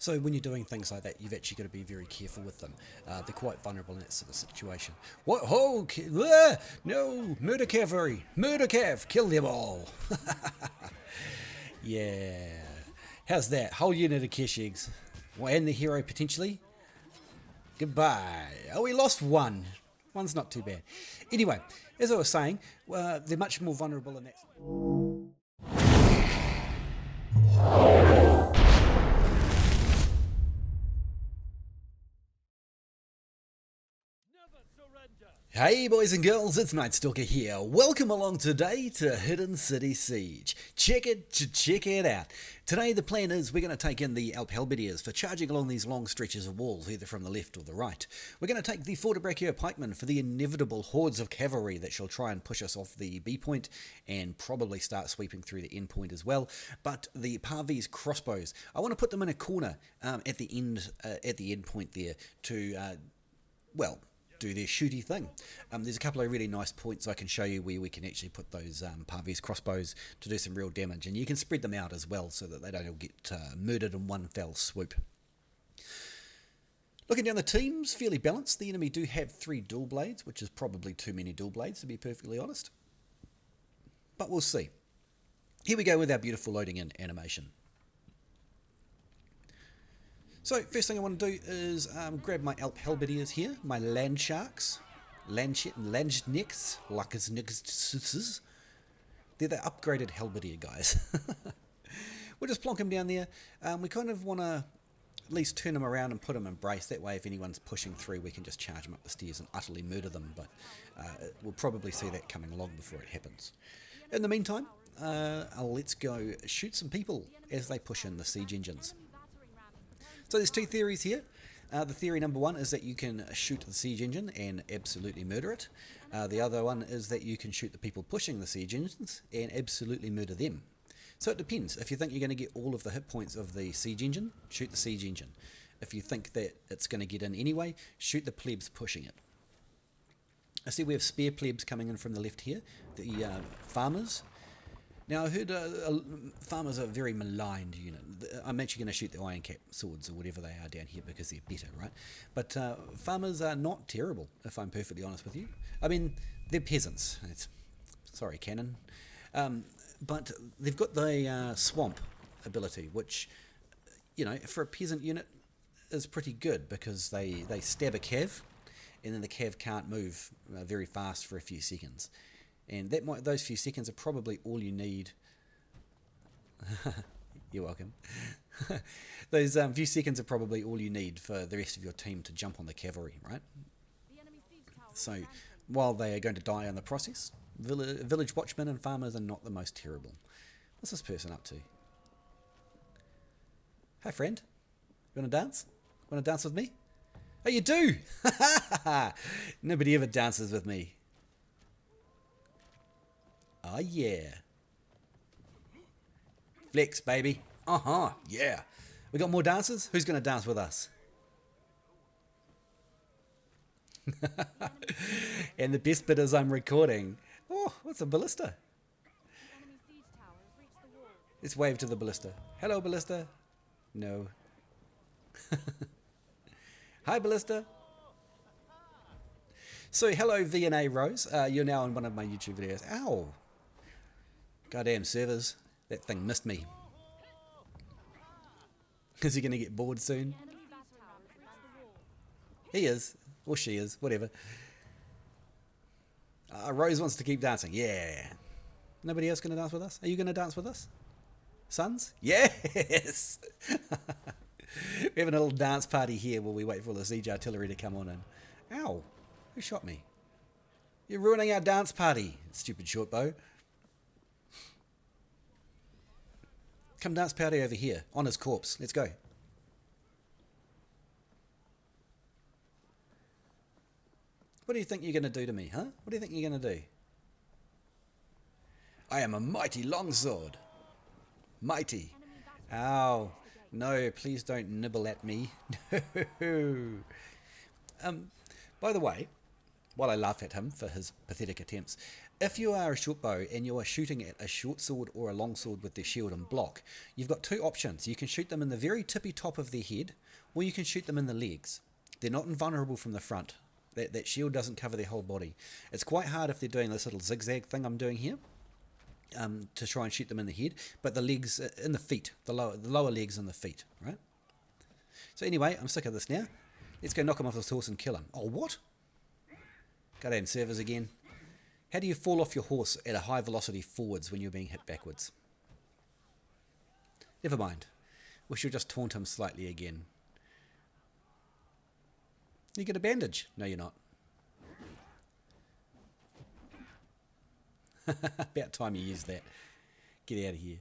So when you're doing things like that, you've actually got to be very careful with them. They're quite vulnerable in that sort of situation. What? Oh, no! Murder cavalry! Murder cav! Kill them all! Yeah. How's that? Whole unit of Keshigs. Well, and the hero potentially. Goodbye. Oh, we lost one. One's not too bad. Anyway, as I was saying, they're much more vulnerable in that. Hey boys and girls, it's KnightStalker here. Welcome along today to Hidden City Siege. Check it out. Today the plan is we're going to take in the Halberdiers for charging along these long stretches of walls, either from the left or the right. We're going to take the Fortebraccio Pikemen for the inevitable hordes of cavalry that shall try and push us off the B point and probably start sweeping through the end point as well. But the Parvies crossbows, I want to put them in a corner at the end point there to, well, do their shooty thing. There's a couple of really nice points I can show you where we can actually put those Parvies crossbows to do some real damage, and you can spread them out as well so that they don't all get murdered in one fell swoop. Looking down the teams, fairly balanced. The enemy do have 3 dual blades, which is probably too many dual blades to be perfectly honest, but we'll see. Here we go with our beautiful loading in animation. So first thing I want to do is grab my Halberdiers here, my Landsknechts, Landsknechts. They're the upgraded Halberdier guys. We'll just plonk them down there. We kind of want to at least turn them around and put them in brace. That way if anyone's pushing through we can just charge them up the stairs and utterly murder them. But we'll probably see that coming along before it happens. In the meantime, let's go shoot some people as they push in the siege engines. So there's 2 theories here. The theory number 1 is that you can shoot the siege engine and absolutely murder it. The other one is that you can shoot the people pushing the siege engines and absolutely murder them. So it depends. If you think you're going to get all of the hit points of the siege engine, shoot the siege engine. If you think that it's going to get in anyway, shoot the plebs pushing it. I see we have spare plebs coming in from the left here, the farmers. Now I heard farmers are a very maligned unit. I'm actually going to shoot the iron cap swords or whatever they are down here because they're better, right? But farmers are not terrible, if I'm perfectly honest with you. I mean, they're peasants. Sorry, cannon. But they've got the swamp ability, which, you know, for a peasant unit is pretty good because they stab a cav, and then the cav can't move very fast for a few seconds. And those few seconds are probably all you need. You're welcome. Those few seconds are probably all you need for the rest of your team to jump on the cavalry, right? So while they are going to die in the process, village watchmen and farmers are not the most terrible. What's this person up to? Hi friend, you want to dance? Want to dance with me? Oh, you do! Nobody ever dances with me. Oh yeah. Flex, baby. Yeah. We got more dancers? Who's going to dance with us? And the best bit is I'm recording. Oh, what's a ballista? Let's wave to the ballista. Hello, ballista. No. Hi, ballista. So, hello, V&A Rose. You're now on one of my YouTube videos. Ow. Goddamn servers. That thing missed me. Is he going to get bored soon? He is. Or she is. Whatever. Rose wants to keep dancing. Yeah. Nobody else going to dance with us? Are you going to dance with us? Sons? Yes! We're having a little dance party here while we wait for the siege artillery to come on in. Ow. Who shot me? You're ruining our dance party, stupid short bow. Come dance party over here, on his corpse. Let's go. What do you think you're going to do to me, huh? What do you think you're going to do? I am a mighty longsword. Mighty. Ow. No, please don't nibble at me. No. By the way, while I laugh at him for his pathetic attempts, If you are a short bow and you are shooting at a short sword or a long sword with their shield and block, you've got two options. You can shoot them in the very tippy top of their head, or you can shoot them in the legs. They're not invulnerable from the front. That shield doesn't cover their whole body. It's quite hard if they're doing this little zigzag thing I'm doing here, to try and shoot them in the head, but the legs, in the feet, the lower legs and the feet, right? So anyway, I'm sick of this now. Let's go knock him off his horse and kill him. Oh, what? Goddamn servers again. How do you fall off your horse at a high velocity forwards when you're being hit backwards? Never mind. We should just taunt him slightly again. You get a bandage. No, you're not. About time you used that. Get out of here.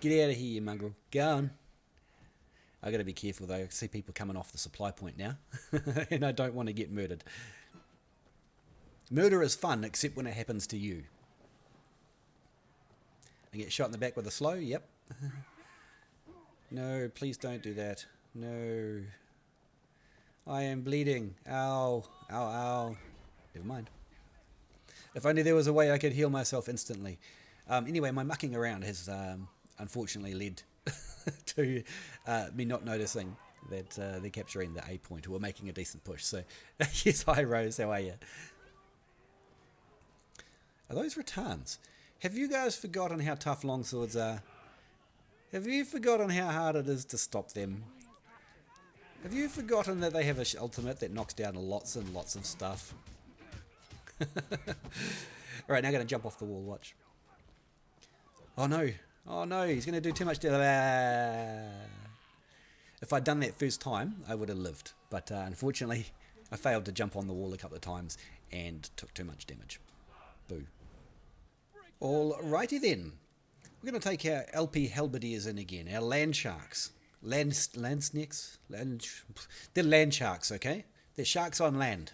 Get out of here, you mongrel. Go on. I've got to be careful though. I see people coming off the supply point now. And I don't want to get murdered. Murder is fun, except when it happens to you. I get shot in the back with a slow? Yep. No, please don't do that. No. I am bleeding. Ow. Ow, ow. Never mind. If only there was a way I could heal myself instantly. Anyway, my mucking around has unfortunately led to me not noticing that they're capturing the A point, or making a decent push. So, yes, hi Rose, how are you? Are those ratans? Have you guys forgotten how tough longswords are? Have you forgotten how hard it is to stop them? Have you forgotten that they have an ultimate that knocks down lots and lots of stuff? Alright, now I'm going to jump off the wall, watch. Oh no, oh no, he's going to do too much damage. If I'd done that first time, I would have lived. But unfortunately, I failed to jump on the wall a couple of times and took too much damage. Boo. Alrighty then. We're going to take our LP Halberdiers in again, our land sharks. Landsknechts? They're land sharks, okay? They're sharks on land.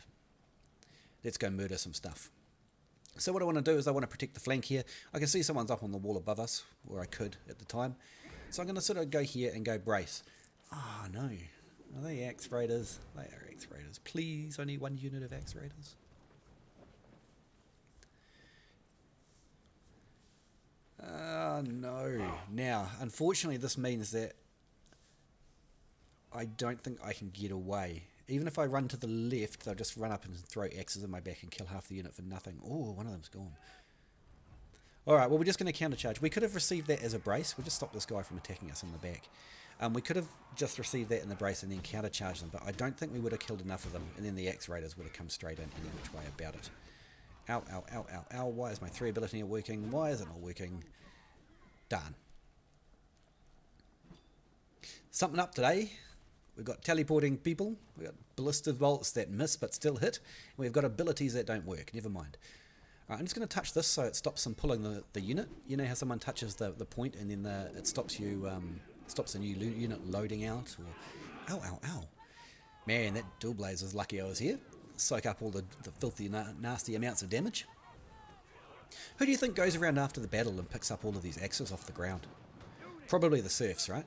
Let's go murder some stuff. So what I want to do is I want to protect the flank here. I can see someone's up on the wall above us, or I could at the time. So I'm going to sort of go here and go brace. Oh no. Are they axe raiders? They are axe raiders. Please, only one unit of axe raiders. No. Now, unfortunately, this means that I don't think I can get away. Even if I run to the left, they'll just run up and throw axes in my back and kill half the unit for nothing. Oh, one of them's gone. Alright, well, we're just going to countercharge. We could have received that as a brace. We'll just stop this guy from attacking us in the back. We could have just received that in the brace and then countercharged them, but I don't think we would have killed enough of them, and then the axe raiders would have come straight in any which way about it. Ow, ow, ow, ow, ow. Why is my 3 ability not working? Why is it not working? Darn. Something up today. We've got teleporting people. We've got ballista bolts that miss but still hit. And we've got abilities that don't work. Never mind. Alright, I'm just going to touch this so it stops them pulling the unit. You know how someone touches the point and then it stops you, stops a new unit loading out? Or, ow, ow, ow. Man, that dual blaze was lucky I was here. Soak up all the filthy, nasty amounts of damage. Who do you think goes around after the battle and picks up all of these axes off the ground? Probably the serfs, right?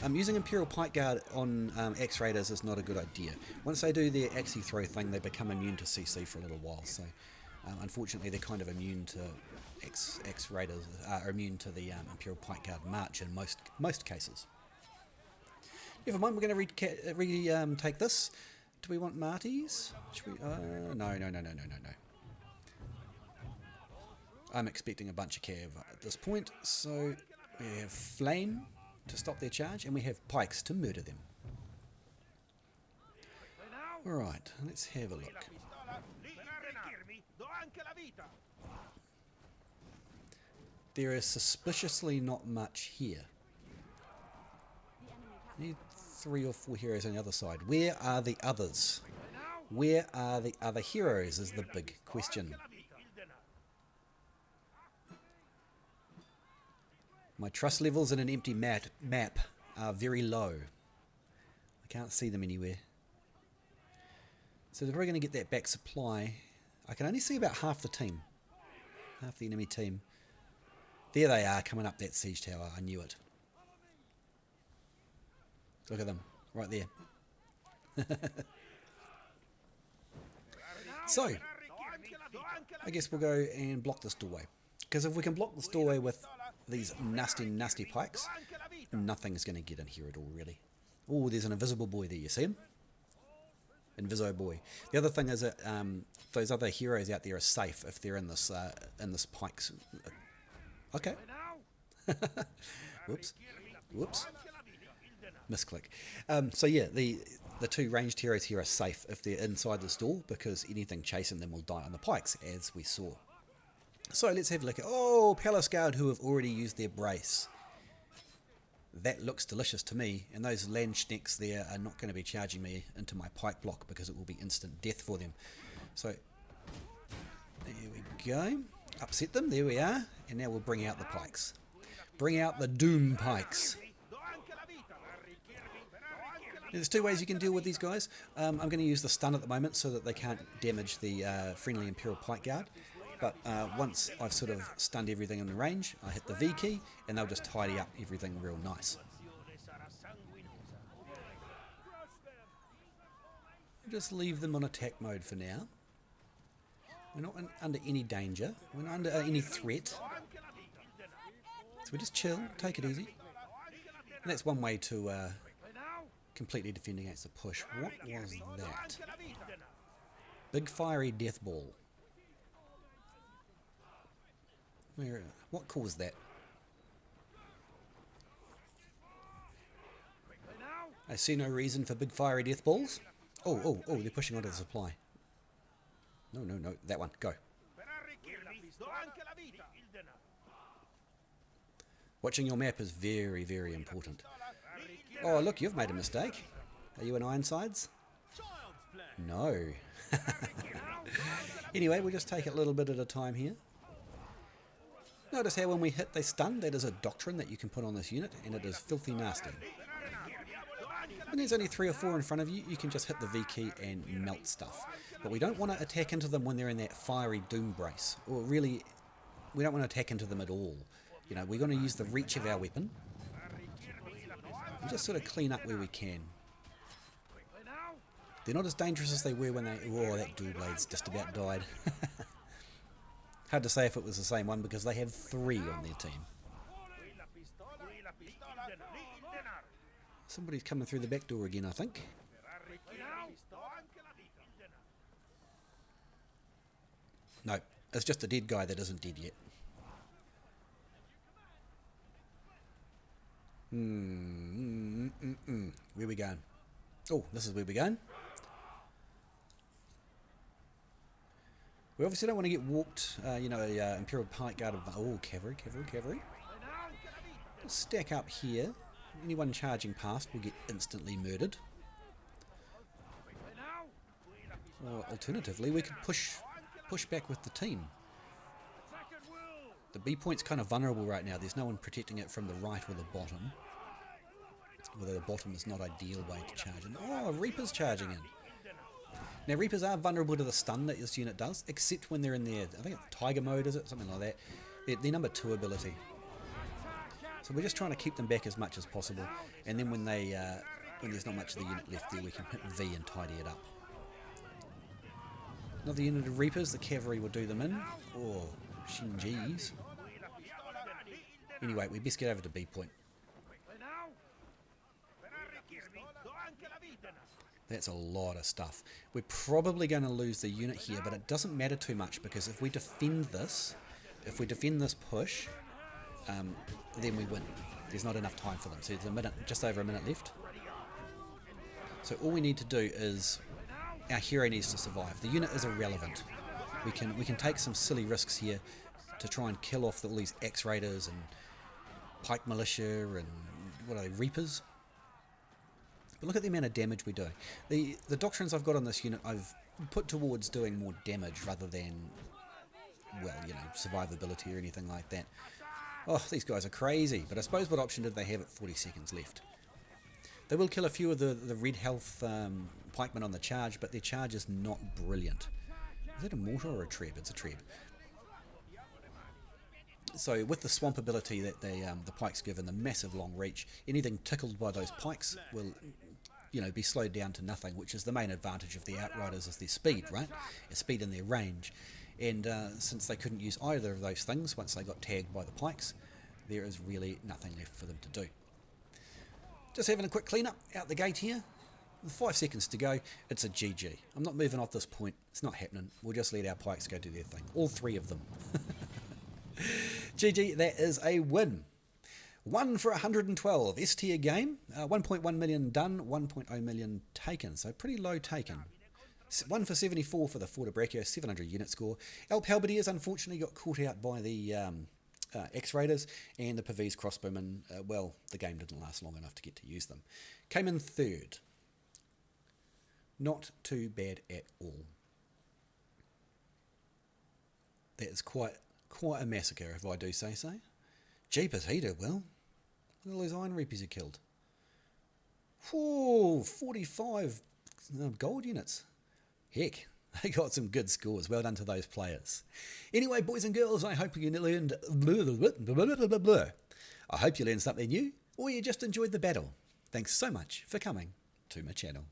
Using Imperial Pike Guard on axe raiders is not a good idea. Once they do their axie throw thing, they become immune to CC for a little while. So, unfortunately, they're kind of immune to axe raiders, are immune to the Imperial Pike Guard march in most cases. Never mind, we're going to take this. Do we want Marties? Should we? No. I'm expecting a bunch of cav at this point, so we have Flame to stop their charge, and we have Pikes to murder them. Alright, let's have a look. There is suspiciously not much here. Need 3 or 4 heroes on the other side. Where are the others? Where are the other heroes is the big question. My trust levels in an empty map are very low. I can't see them anywhere. So they're probably going to get that back supply. I can only see about half the team. Half the enemy team. There they are, coming up that siege tower. I knew it. Look at them, right there. So, I guess we'll go and block this doorway. Because if we can block this doorway with these nasty pikes, nothing's going to get in here at all, really. Oh, there's an invisible boy there, you see him? Inviso boy. The other thing is that those other heroes out there are safe if they're in this pikes. Okay. Whoops. Misclick. So yeah, the two ranged heroes here are safe if they're inside this door, because anything chasing them will die on the pikes, as we saw. So let's have a look at, Palace Guard who have already used their brace. That looks delicious to me, and those Landsknechts there are not going to be charging me into my pike block because it will be instant death for them. So there we go. Upset them, there we are, and now we'll bring out the pikes. Bring out the Doom Pikes. There's two ways you can deal with these guys. I'm going to use the stun at the moment so that they can't damage the friendly Imperial Pike Guard. But once I've sort of stunned everything in the range, I hit the V key and they'll just tidy up everything real nice. Just leave them on attack mode for now. We're not under any danger. We're not under any threat. So we just chill, take it easy. And that's one way to completely defend against the push. What was that? Big fiery death ball. What caused that? I see no reason for big fiery death balls. Oh, they're pushing onto the supply. No, that one, go. Watching your map is very, very important. Oh, look, you've made a mistake. Are you in Ironsides? No. Anyway, we'll just take it a little bit at a time here. Notice how when we hit they stun, that is a doctrine that you can put on this unit, and it is filthy nasty. When there's only 3 or 4 in front of you, you can just hit the V key and melt stuff. But we don't want to attack into them when they're in that fiery doom brace. Or really, we don't want to attack into them at all. You know, we're going to use the reach of our weapon. And just sort of clean up where we can. They're not as dangerous as they were when they... Oh, that dual blade's just about died. Hard to say if it was the same one because they have 3 on their team. Somebody's coming through the back door again, I think. No, it's just a dead guy that isn't dead yet. Where we going? Oh, this is where we're going. We obviously don't want to get walked, Imperial Pike Guard of... Oh, cavalry. Stack up here. Anyone charging past will get instantly murdered. Or alternatively, we could push back with the team. The B point's kind of vulnerable right now. There's no one protecting it from the right or the bottom. Although the bottom is not ideal way to charge in. Oh, Reaper's charging in. Now, Reapers are vulnerable to the stun that this unit does, except when they're in their, I think it's Tiger mode, is it? Something like that. Their number 2 ability. So we're just trying to keep them back as much as possible, and then when there's not much of the unit left there, we can hit V and tidy it up. Another unit of Reapers, the cavalry will do them in. Oh, Shinjis. Anyway, we best get over to B point. That's a lot of stuff. We're probably going to lose the unit here, but it doesn't matter too much because if we defend this push, then we win. There's not enough time for them. So there's just over a minute left. So all we need to do is our hero needs to survive. The unit is irrelevant. We can take some silly risks here to try and kill off all these Axe Raiders and Pike Militia and what are they, Reapers. But look at the amount of damage we're doing. The doctrines I've got on this unit I've put towards doing more damage rather than, well, survivability or anything like that. Oh, these guys are crazy. But I suppose what option did they have at 40 seconds left? They will kill a few of the red health pikemen on the charge, but their charge is not brilliant. Is that a mortar or a treb? It's a treb. So with the swamp ability that the pikes give and the massive long reach, anything tickled by those pikes will be slowed down to nothing, which is the main advantage of the Outriders is their speed, right? Their speed and their range. And since they couldn't use either of those things once they got tagged by the Pikes, there is really nothing left for them to do. Just having a quick clean up out the gate here. With 5 seconds to go, it's a GG. I'm not moving off this point. It's not happening. We'll just let our Pikes go do their thing. All 3 of them. GG, that is a win. 1 for 112. S tier game. 1.1 million done, 1.0 million taken. So pretty low taken. 1 for 74 for the Fortebraccio, 700 unit score. Halberdiers unfortunately got caught out by the X-Raiders, and the Pavese crossbowmen, well, the game didn't last long enough to get to use them. Came in 3rd. Not too bad at all. That is quite a massacre, if I do say so. Jeepers, he did well. Look at all those Iron Reapers he killed. Whoa, 45 gold units. Heck, they got some good scores. Well done to those players. Anyway, boys and girls, I hope you learned... I hope you learned something new, or you just enjoyed the battle. Thanks so much for coming to my channel.